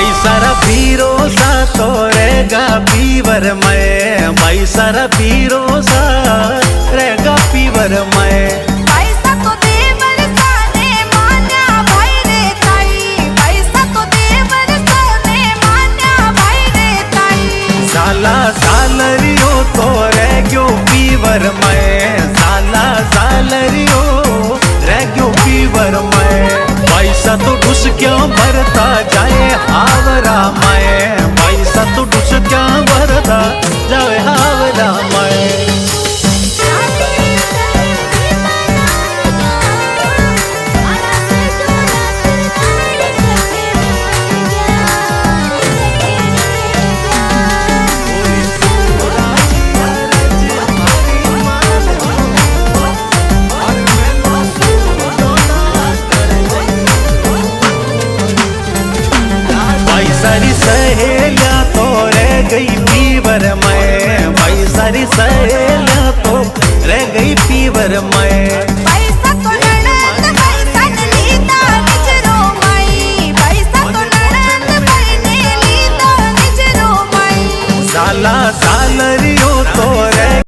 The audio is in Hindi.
भाई सारा भरोसा तो रहेगा पीवर में, भाई सारा भरोसा रहेगा पीवर में। पैसा तो देवर साने मान्या भाई रे ताई, पैसा तो देवर साने मान्या भाई रे ताई। साला सालरियो तो रह गयो पीवर में, साला सालरियो रह गयो पीवर में। पैसा तो ढुस क्या भरता जाए हावरा में, पैसा तो ढुस क्या भरता जाए हावरा में। सारी सहेलियां तो रह गई पीवर में, भाई सारी सहेलियां तो रह गई पीवर में। पैसा तो ननद पैसा ने लीता निजरो माई, पैसा तो ननद भाई ने लीता निजरो माई। साला